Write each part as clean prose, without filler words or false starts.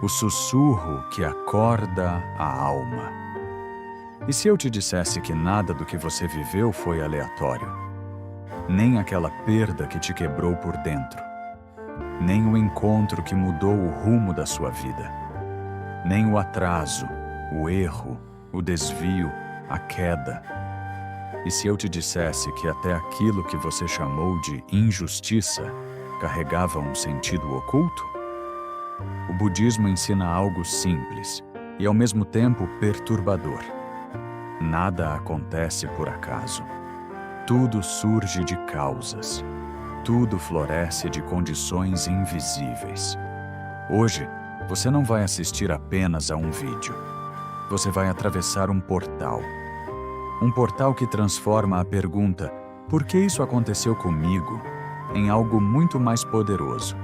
o sussurro que acorda a alma. E se eu te dissesse que nada do que você viveu foi aleatório? Nem aquela perda que te quebrou por dentro, nem o encontro que mudou o rumo da sua vida, nem o atraso, o erro, o desvio, a queda. E se eu te dissesse que até aquilo que você chamou de injustiça carregava um sentido oculto? O budismo ensina algo simples e ao mesmo tempo perturbador. Nada acontece por acaso. Tudo surge de causas. Tudo floresce de condições invisíveis. Hoje, você não vai assistir apenas a um vídeo. Você vai atravessar um portal. Um portal que transforma a pergunta "por que isso aconteceu comigo?" em algo muito mais poderoso.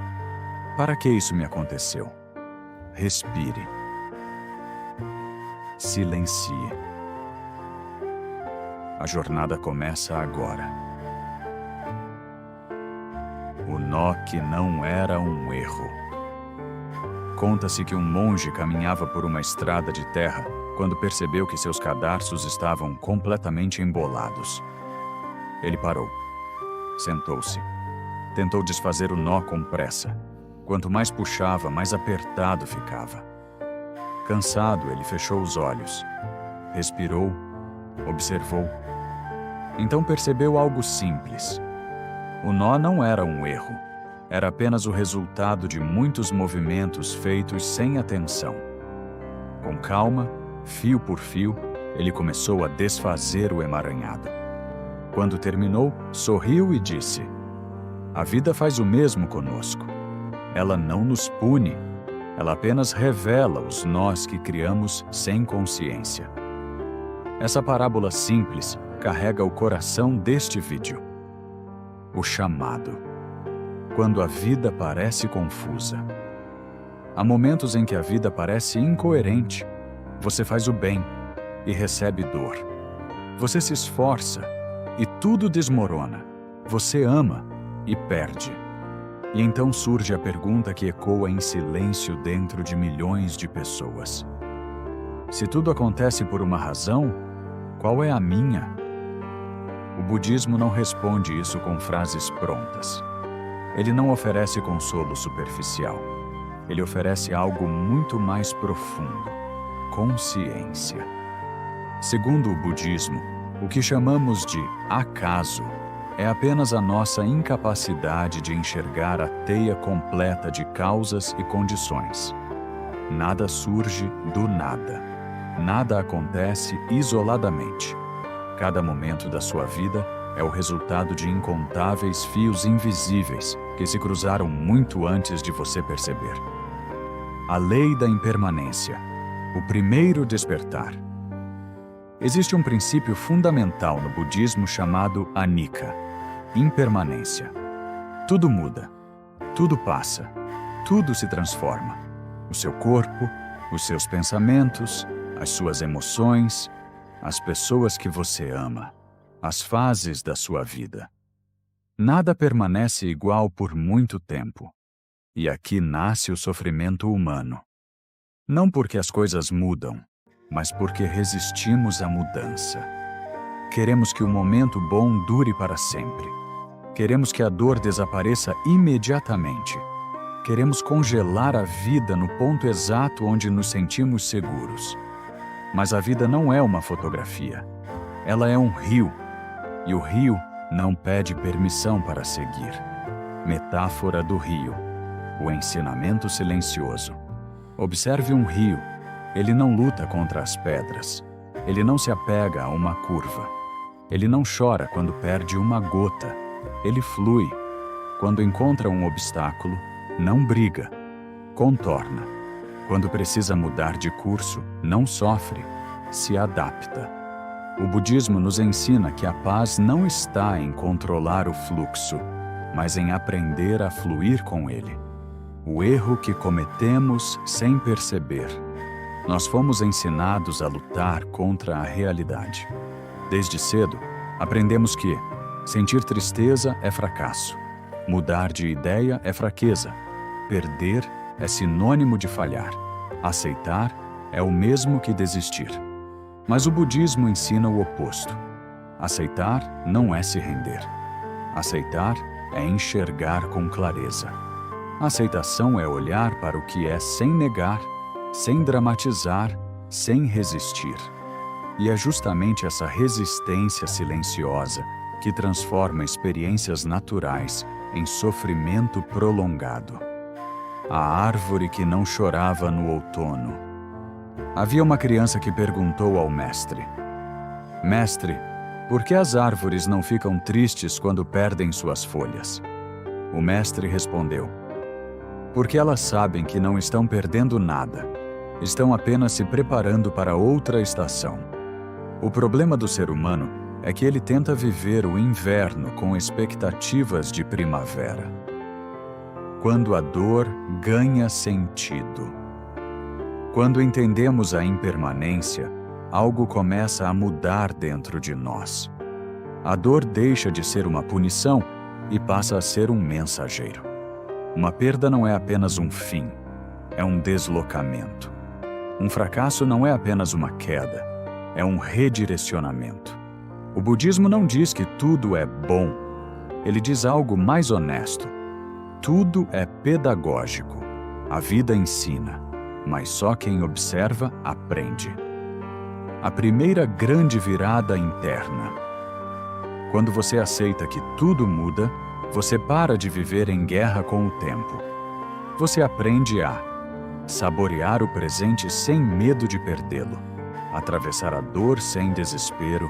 Para que isso me aconteceu? Respire. Silencie. A jornada começa agora. O nó que não era um erro. Conta-se que um monge caminhava por uma estrada de terra quando percebeu que seus cadarços estavam completamente embolados. Ele parou. Sentou-se. Tentou desfazer o nó com pressa. Quanto mais puxava, mais apertado ficava. Cansado, ele fechou os olhos. Respirou. Observou. Então percebeu algo simples. O nó não era um erro. Era apenas o resultado de muitos movimentos feitos sem atenção. Com calma, fio por fio, ele começou a desfazer o emaranhado. Quando terminou, sorriu e disse: "A vida faz o mesmo conosco. Ela não nos pune, ela apenas revela os nós que criamos sem consciência." Essa parábola simples carrega o coração deste vídeo. O chamado. Quando a vida parece confusa. Há momentos em que a vida parece incoerente. Você faz o bem e recebe dor. Você se esforça e tudo desmorona. Você ama e perde. E então surge a pergunta que ecoa em silêncio dentro de milhões de pessoas. Se tudo acontece por uma razão, qual é a minha? O budismo não responde isso com frases prontas. Ele não oferece consolo superficial. Ele oferece algo muito mais profundo: consciência. Segundo o budismo, o que chamamos de acaso é apenas a nossa incapacidade de enxergar a teia completa de causas e condições. Nada surge do nada. Nada acontece isoladamente. Cada momento da sua vida é o resultado de incontáveis fios invisíveis que se cruzaram muito antes de você perceber. A lei da impermanência. O primeiro despertar. Existe um princípio fundamental no budismo chamado anicca, impermanência. Tudo muda, tudo passa, tudo se transforma. O seu corpo, os seus pensamentos, as suas emoções, as pessoas que você ama, as fases da sua vida. Nada permanece igual por muito tempo. E aqui nasce o sofrimento humano. Não porque as coisas mudam, mas porque resistimos à mudança. Queremos que o momento bom dure para sempre. Queremos que a dor desapareça imediatamente. Queremos congelar a vida no ponto exato onde nos sentimos seguros. Mas a vida não é uma fotografia. Ela é um rio. E o rio não pede permissão para seguir. Metáfora do rio. O ensinamento silencioso. Observe um rio. Ele não luta contra as pedras. Ele não se apega a uma curva. Ele não chora quando perde uma gota. Ele flui. Quando encontra um obstáculo, não briga. Contorna. Quando precisa mudar de curso, não sofre. Se adapta. O budismo nos ensina que a paz não está em controlar o fluxo, mas em aprender a fluir com ele. O erro que cometemos sem perceber. Nós fomos ensinados a lutar contra a realidade. Desde cedo, aprendemos que sentir tristeza é fracasso, mudar de ideia é fraqueza, perder é sinônimo de falhar. Aceitar é o mesmo que desistir. Mas o budismo ensina o oposto. Aceitar não é se render. Aceitar é enxergar com clareza. A aceitação é olhar para o que é sem negar, sem dramatizar, sem resistir. E é justamente essa resistência silenciosa que transforma experiências naturais em sofrimento prolongado. A árvore que não chorava no outono. Havia uma criança que perguntou ao mestre: Mestre, por que as árvores não ficam tristes quando perdem suas folhas? O mestre respondeu: Porque elas sabem que não estão perdendo nada. Estão apenas se preparando para outra estação. O problema do ser humano é que ele tenta viver o inverno com expectativas de primavera. Quando a dor ganha sentido. Quando entendemos a impermanência, algo começa a mudar dentro de nós. A dor deixa de ser uma punição e passa a ser um mensageiro. Uma perda não é apenas um fim, é um deslocamento. Um fracasso não é apenas uma queda, é um redirecionamento. O budismo não diz que tudo é bom. Ele diz algo mais honesto. Tudo é pedagógico. A vida ensina, mas só quem observa aprende. A primeira grande virada interna. Quando você aceita que tudo muda, você para de viver em guerra com o tempo. Você aprende a saborear o presente sem medo de perdê-lo, atravessar a dor sem desespero,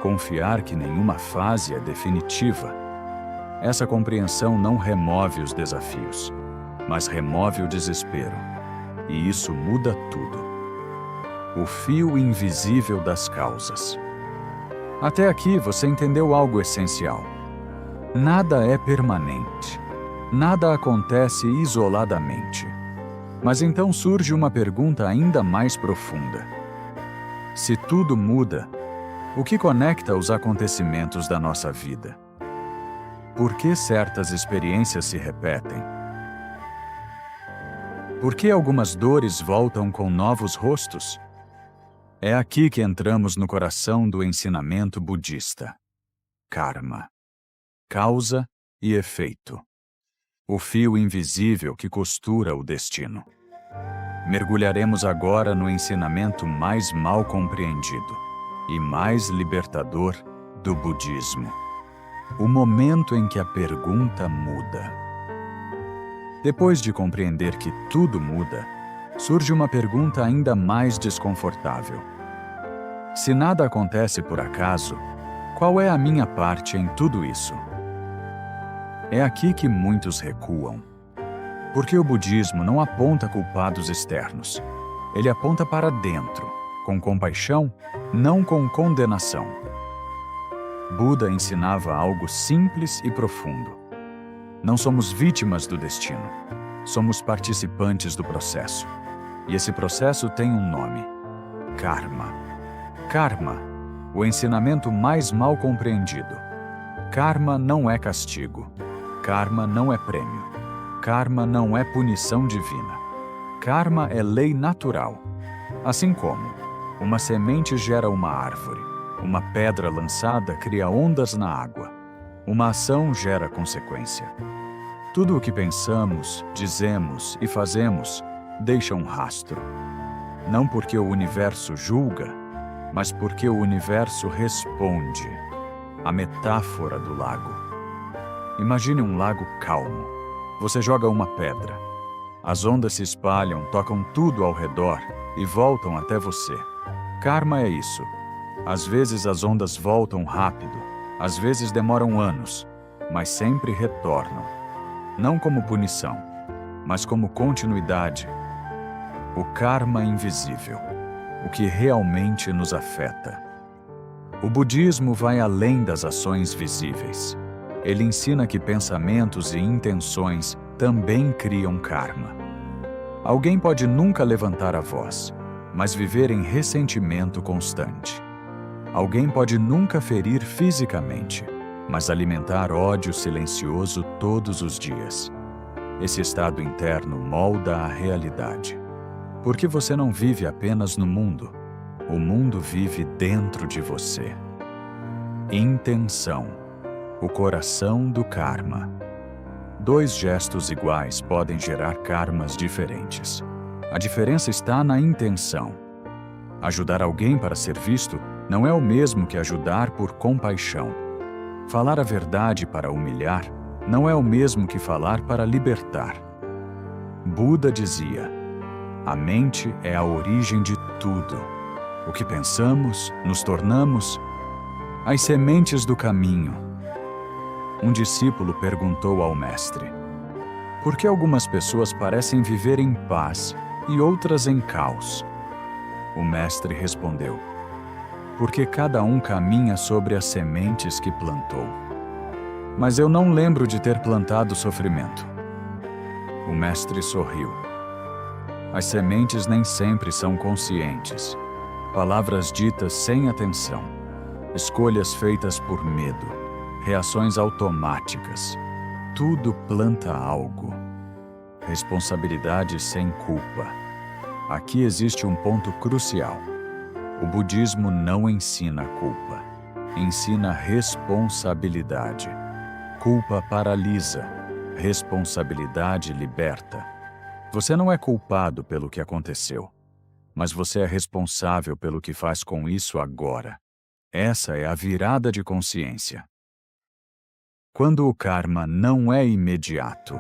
confiar que nenhuma fase é definitiva. Essa compreensão não remove os desafios, mas remove o desespero. E isso muda tudo. O fio invisível das causas. Até aqui você entendeu algo essencial. Nada é permanente. Nada acontece isoladamente. Mas então surge uma pergunta ainda mais profunda. Se tudo muda, o que conecta os acontecimentos da nossa vida? Por que certas experiências se repetem? Por que algumas dores voltam com novos rostos? É aqui que entramos no coração do ensinamento budista. Karma. Causa e efeito. O fio invisível que costura o destino. Mergulharemos agora no ensinamento mais mal compreendido e mais libertador do budismo. O momento em que a pergunta muda. Depois de compreender que tudo muda, surge uma pergunta ainda mais desconfortável. Se nada acontece por acaso, qual é a minha parte em tudo isso? É aqui que muitos recuam. Porque o budismo não aponta culpados externos. Ele aponta para dentro, com compaixão, não com condenação. Buda ensinava algo simples e profundo. Não somos vítimas do destino. Somos participantes do processo. E esse processo tem um nome: karma. Karma, o ensinamento mais mal compreendido. Karma não é castigo. Karma não é prêmio. Karma não é punição divina. Karma é lei natural. Assim como uma semente gera uma árvore, uma pedra lançada cria ondas na água, uma ação gera consequência. Tudo o que pensamos, dizemos e fazemos deixa um rastro. Não porque o universo julga, mas porque o universo responde. A metáfora do lago. Imagine um lago calmo. Você joga uma pedra. As ondas se espalham, tocam tudo ao redor e voltam até você. Karma é isso. Às vezes as ondas voltam rápido, às vezes demoram anos, mas sempre retornam. Não como punição, mas como continuidade. O karma invisível, o que realmente nos afeta. O budismo vai além das ações visíveis. Ele ensina que pensamentos e intenções também criam karma. Alguém pode nunca levantar a voz, mas viver em ressentimento constante. Alguém pode nunca ferir fisicamente, mas alimentar ódio silencioso todos os dias. Esse estado interno molda a realidade. Porque você não vive apenas no mundo, o mundo vive dentro de você. Intenção, o coração do karma. 2 gestos iguais podem gerar karmas diferentes. A diferença está na intenção. Ajudar alguém para ser visto não é o mesmo que ajudar por compaixão. Falar a verdade para humilhar não é o mesmo que falar para libertar. Buda dizia: a mente é a origem de tudo. O que pensamos, nos tornamos as sementes do caminho. Um discípulo perguntou ao mestre: por que algumas pessoas parecem viver em paz e outras em caos? O mestre respondeu: porque cada um caminha sobre as sementes que plantou. Mas eu não lembro de ter plantado sofrimento. O mestre sorriu. As sementes nem sempre são conscientes. Palavras ditas sem atenção. Escolhas feitas por medo. Reações automáticas. Tudo planta algo. Responsabilidade sem culpa. Aqui existe um ponto crucial. O budismo não ensina culpa. Ensina responsabilidade. Culpa paralisa. Responsabilidade liberta. Você não é culpado pelo que aconteceu, mas você é responsável pelo que faz com isso agora. Essa é a virada de consciência. Quando o karma não é imediato,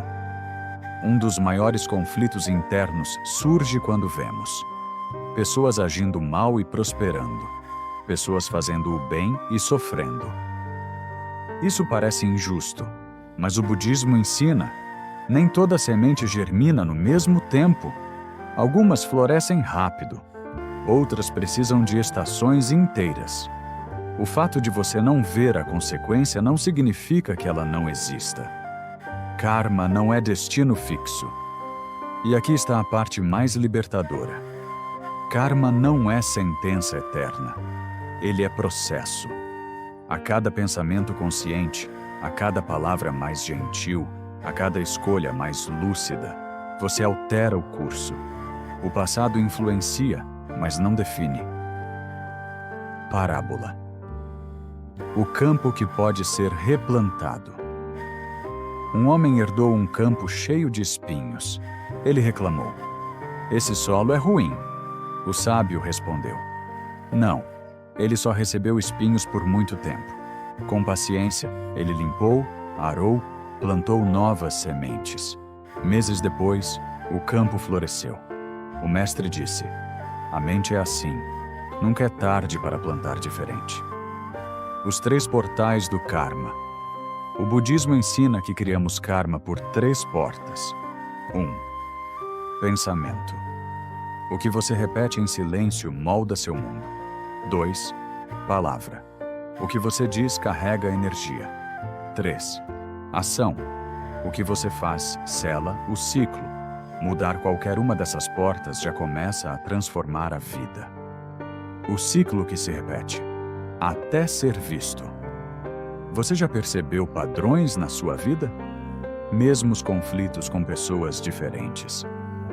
um dos maiores conflitos internos surge quando vemos pessoas agindo mal e prosperando, pessoas fazendo o bem e sofrendo. Isso parece injusto, mas o budismo ensina: nem toda semente germina no mesmo tempo. Algumas florescem rápido, outras precisam de estações inteiras. O fato de você não ver a consequência não significa que ela não exista. Karma não é destino fixo. E aqui está a parte mais libertadora. Karma não é sentença eterna. Ele é processo. A cada pensamento consciente, a cada palavra mais gentil, a cada escolha mais lúcida, você altera o curso. O passado influencia, mas não define. Parábola. O campo que pode ser replantado. Um homem herdou um campo cheio de espinhos. Ele reclamou: esse solo é ruim. O sábio respondeu: não, ele só recebeu espinhos por muito tempo. Com paciência, ele limpou, arou, plantou novas sementes. Meses depois, o campo floresceu. O mestre disse: a mente é assim. Nunca é tarde para plantar diferente. Os 3 portais do karma. O budismo ensina que criamos karma por 3 portas. 1. Pensamento. O que você repete em silêncio molda seu mundo. 2. Palavra. O que você diz carrega energia. 3. Ação. O que você faz sela o ciclo. Mudar qualquer uma dessas portas já começa a transformar a vida. O ciclo que se repete, até ser visto. Você já percebeu padrões na sua vida? Mesmos conflitos com pessoas diferentes.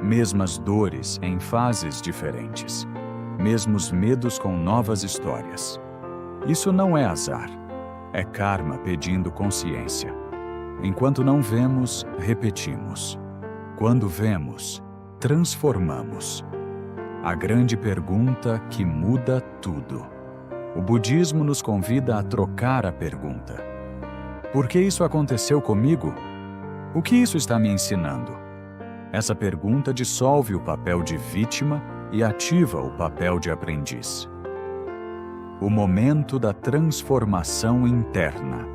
Mesmas dores em fases diferentes. Mesmos medos com novas histórias. Isso não é azar. É karma pedindo consciência. Enquanto não vemos, repetimos. Quando vemos, transformamos. A grande pergunta que muda tudo. O budismo nos convida a trocar a pergunta: por que isso aconteceu comigo? O que isso está me ensinando? Essa pergunta dissolve o papel de vítima e ativa o papel de aprendiz. O momento da transformação interna.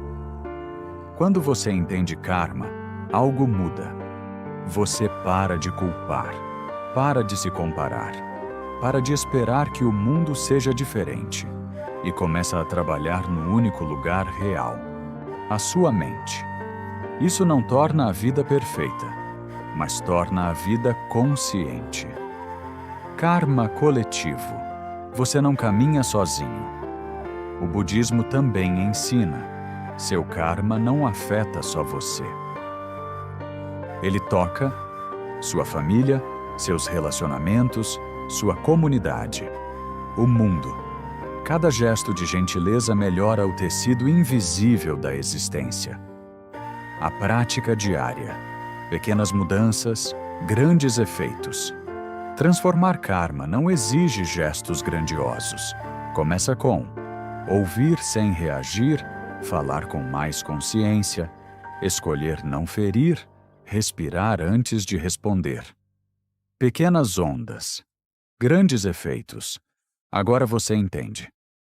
Quando você entende karma, algo muda. Você para de culpar, para de se comparar, para de esperar que o mundo seja diferente e começa a trabalhar no único lugar real, a sua mente. Isso não torna a vida perfeita, mas torna a vida consciente. Karma coletivo. Você não caminha sozinho. O budismo também ensina: seu karma não afeta só você. Ele toca sua família, seus relacionamentos, sua comunidade, o mundo. Cada gesto de gentileza melhora o tecido invisível da existência. A prática diária. Pequenas mudanças, grandes efeitos. Transformar karma não exige gestos grandiosos. Começa com ouvir sem reagir, falar com mais consciência, escolher não ferir, respirar antes de responder. Pequenas ondas. Grandes efeitos. Agora você entende.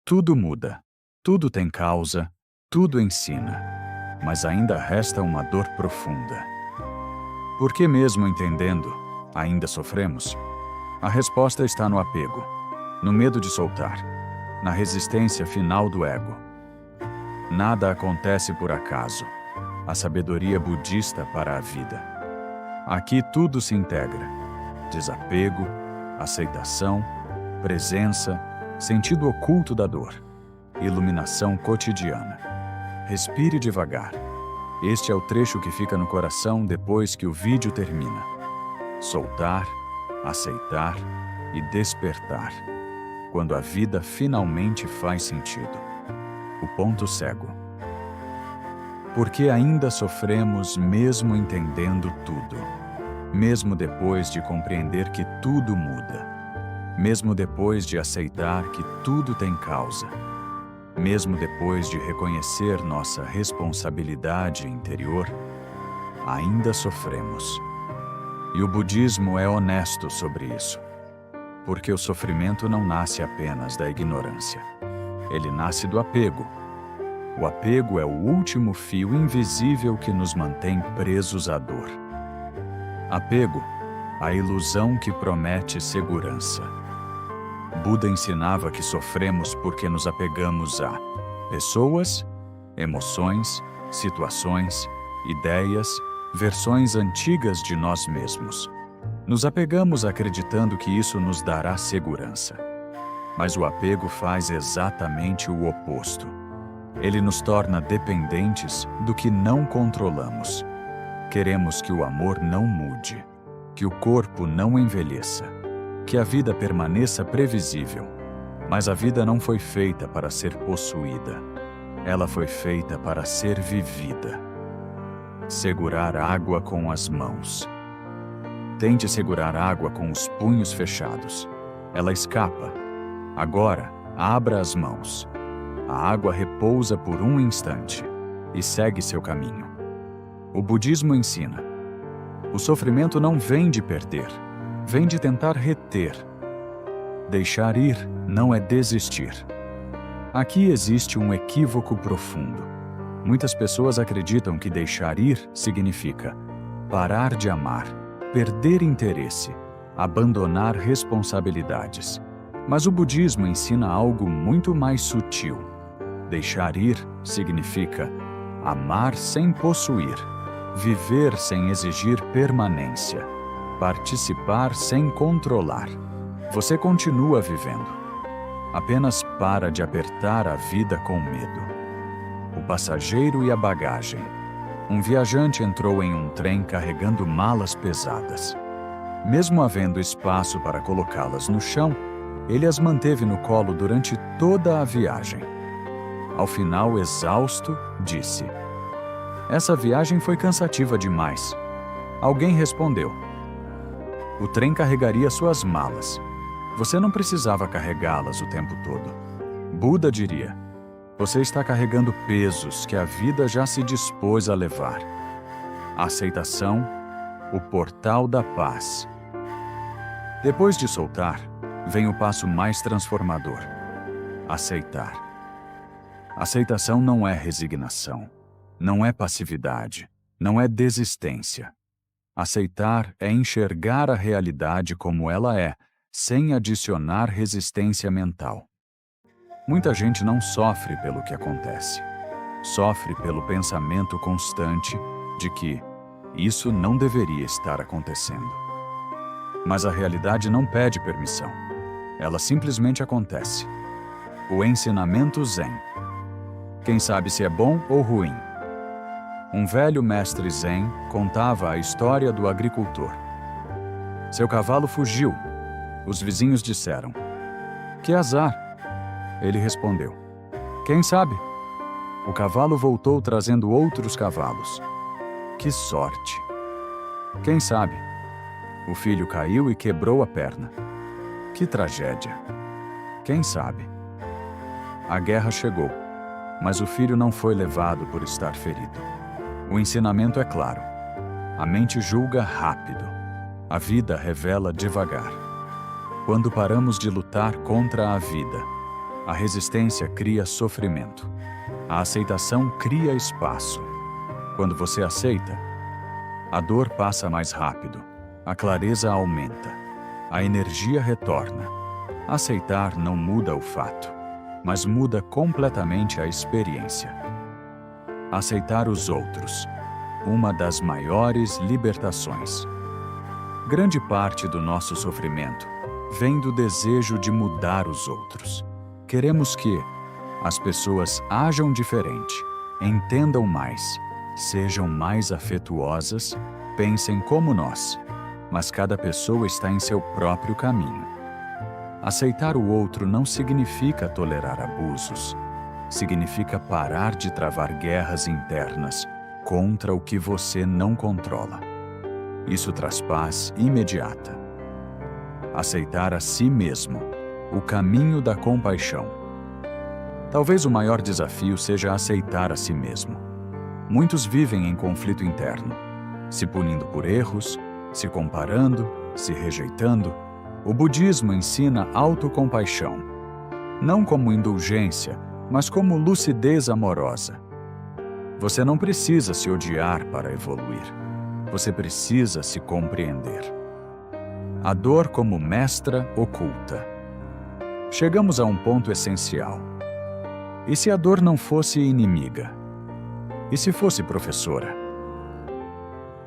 Tudo muda, tudo tem causa, tudo ensina, mas ainda resta uma dor profunda. Por que mesmo entendendo, ainda sofremos? A resposta está no apego, no medo de soltar, na resistência final do ego. Nada acontece por acaso. A sabedoria budista para a vida. Aqui tudo se integra. Desapego, aceitação, presença, sentido oculto da dor, iluminação cotidiana. Respire devagar. Este é o trecho que fica no coração depois que o vídeo termina. Soltar, aceitar e despertar. Quando a vida finalmente faz sentido. O ponto cego. Porque ainda sofremos mesmo entendendo tudo. Mesmo depois de compreender que tudo muda. Mesmo depois de aceitar que tudo tem causa. Mesmo depois de reconhecer nossa responsabilidade interior, ainda sofremos. E o budismo é honesto sobre isso. Porque o sofrimento não nasce apenas da ignorância. Ele nasce do apego. O apego é o último fio invisível que nos mantém presos à dor. Apego, a ilusão que promete segurança. Buda ensinava que sofremos porque nos apegamos a pessoas, emoções, situações, ideias, versões antigas de nós mesmos. Nos apegamos acreditando que isso nos dará segurança. Mas o apego faz exatamente o oposto. Ele nos torna dependentes do que não controlamos. Queremos que o amor não mude, que o corpo não envelheça, que a vida permaneça previsível. Mas a vida não foi feita para ser possuída. Ela foi feita para ser vivida. Segurar água com as mãos. Tente segurar água com os punhos fechados. Ela escapa. Agora, abra as mãos. A água repousa por um instante e segue seu caminho. O budismo ensina: o sofrimento não vem de perder, vem de tentar reter. Deixar ir não é desistir. Aqui existe um equívoco profundo. Muitas pessoas acreditam que deixar ir significa parar de amar, perder interesse, abandonar responsabilidades. Mas o budismo ensina algo muito mais sutil. Deixar ir significa amar sem possuir, viver sem exigir permanência, participar sem controlar. Você continua vivendo. Apenas para de apertar a vida com medo. O passageiro e a bagagem. Um viajante entrou em um trem carregando malas pesadas. Mesmo havendo espaço para colocá-las no chão, ele as manteve no colo durante toda a viagem. Ao final, exausto, disse: "Essa viagem foi cansativa demais." Alguém respondeu: "O trem carregaria suas malas. Você não precisava carregá-las o tempo todo." Buda diria: "Você está carregando pesos que a vida já se dispôs a levar." A aceitação, o portal da paz. Depois de soltar, vem o passo mais transformador: aceitar. Aceitação não é resignação, não é passividade, não é desistência. Aceitar é enxergar a realidade como ela é, sem adicionar resistência mental. Muita gente não sofre pelo que acontece. Sofre pelo pensamento constante de que isso não deveria estar acontecendo. Mas a realidade não pede permissão. Ela simplesmente acontece. O ensinamento Zen. Quem sabe se é bom ou ruim? Um velho mestre Zen contava a história do agricultor. Seu cavalo fugiu. Os vizinhos disseram: Que azar! Ele respondeu: Quem sabe? O cavalo voltou trazendo outros cavalos. Que sorte! Quem sabe? O filho caiu e quebrou a perna. Que tragédia! Quem sabe? A guerra chegou, mas o filho não foi levado por estar ferido. O ensinamento é claro. A mente julga rápido. A vida revela devagar. Quando paramos de lutar contra a vida, a resistência cria sofrimento. A aceitação cria espaço. Quando você aceita, a dor passa mais rápido, a clareza aumenta, a energia retorna. Aceitar não muda o fato, mas muda completamente a experiência. Aceitar os outros, uma das maiores libertações. Grande parte do nosso sofrimento vem do desejo de mudar os outros. Queremos que as pessoas ajam diferente, entendam mais, sejam mais afetuosas, pensem como nós, mas cada pessoa está em seu próprio caminho. Aceitar o outro não significa tolerar abusos, significa parar de travar guerras internas contra o que você não controla. Isso traz paz imediata. Aceitar a si mesmo, o caminho da compaixão. Talvez o maior desafio seja aceitar a si mesmo. Muitos vivem em conflito interno, se punindo por erros, se comparando, se rejeitando. O budismo ensina autocompaixão, não como indulgência, mas como lucidez amorosa. Você não precisa se odiar para evoluir. Você precisa se compreender. A dor como mestra oculta. Chegamos a um ponto essencial. E se a dor não fosse inimiga? E se fosse professora?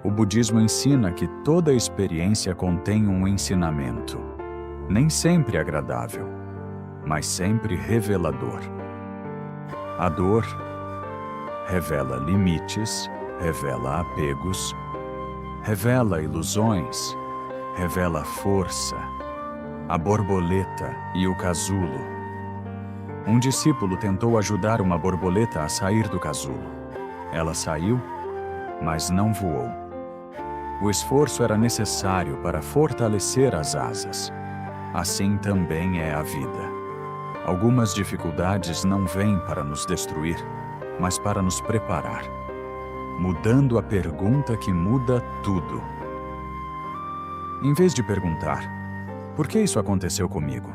O budismo ensina que toda experiência contém um ensinamento, nem sempre agradável, mas sempre revelador. A dor revela limites, revela apegos, revela ilusões, revela força, a borboleta e o casulo. Um discípulo tentou ajudar uma borboleta a sair do casulo. Ela saiu, mas não voou. O esforço era necessário para fortalecer as asas. Assim também é a vida. Algumas dificuldades não vêm para nos destruir, mas para nos preparar, mudando a pergunta que muda tudo. Em vez de perguntar, por que isso aconteceu comigo?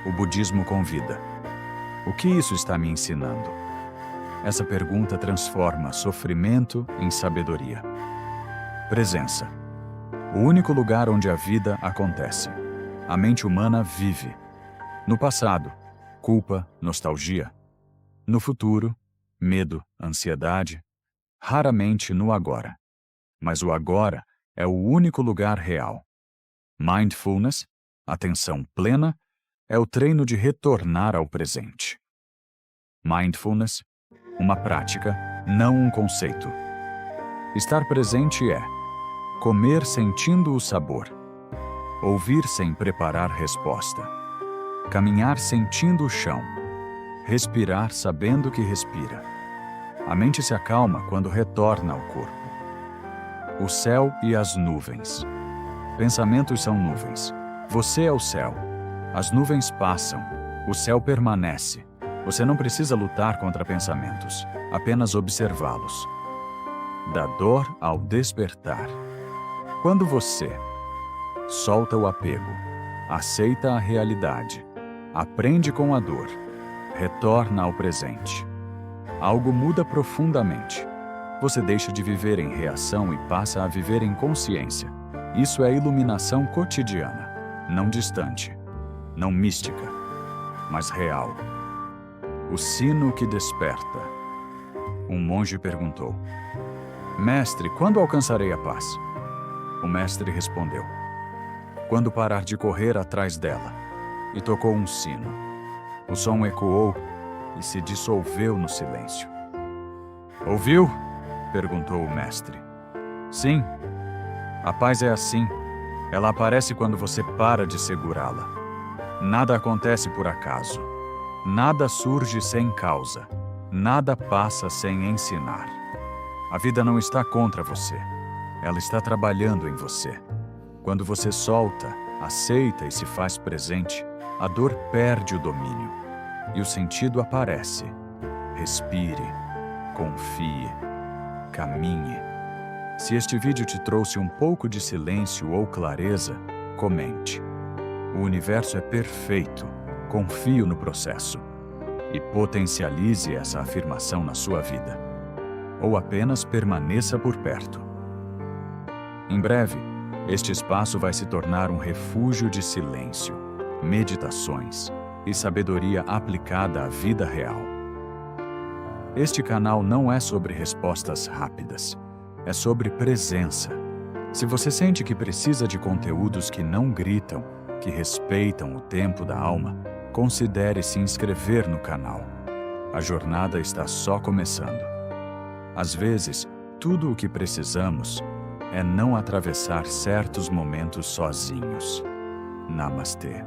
O budismo convida, o que isso está me ensinando? Essa pergunta transforma sofrimento em sabedoria. Presença. O único lugar onde a vida acontece. A mente humana vive. No passado, culpa, nostalgia. No futuro, medo, ansiedade. Raramente no agora. Mas o agora é o único lugar real. Mindfulness, atenção plena, é o treino de retornar ao presente. Mindfulness, uma prática, não um conceito. Estar presente é comer sentindo o sabor, ouvir sem preparar resposta, caminhar sentindo o chão, respirar sabendo que respira. A mente se acalma quando retorna ao corpo. O céu e as nuvens. Pensamentos são nuvens. Você é o céu. As nuvens passam. O céu permanece. Você não precisa lutar contra pensamentos, apenas observá-los. Da dor ao despertar. Quando você solta o apego, aceita a realidade, aprende com a dor, retorna ao presente, algo muda profundamente. Você deixa de viver em reação e passa a viver em consciência. Isso é iluminação cotidiana, não distante, não mística, mas real. O sino que desperta. Um monge perguntou: Mestre, quando alcançarei a paz? O mestre respondeu: quando parar de correr atrás dela. E tocou um sino. O som ecoou e se dissolveu no silêncio. Ouviu? Perguntou o mestre. Sim, a paz é assim. Ela aparece quando você para de segurá-la. Nada acontece por acaso. Nada surge sem causa. Nada passa sem ensinar. A vida não está contra você. Ela está trabalhando em você. Quando você solta, aceita e se faz presente, a dor perde o domínio e o sentido aparece. Respire, confie, caminhe. Se este vídeo te trouxe um pouco de silêncio ou clareza, comente. O universo é perfeito, confio no processo. E potencialize essa afirmação na sua vida. Ou apenas permaneça por perto. Em breve, este espaço vai se tornar um refúgio de silêncio, meditações e sabedoria aplicada à vida real. Este canal não é sobre respostas rápidas, é sobre presença. Se você sente que precisa de conteúdos que não gritam, que respeitam o tempo da alma, considere se inscrever no canal. A jornada está só começando. Às vezes, tudo o que precisamos é não atravessar certos momentos sozinhos. Namastê.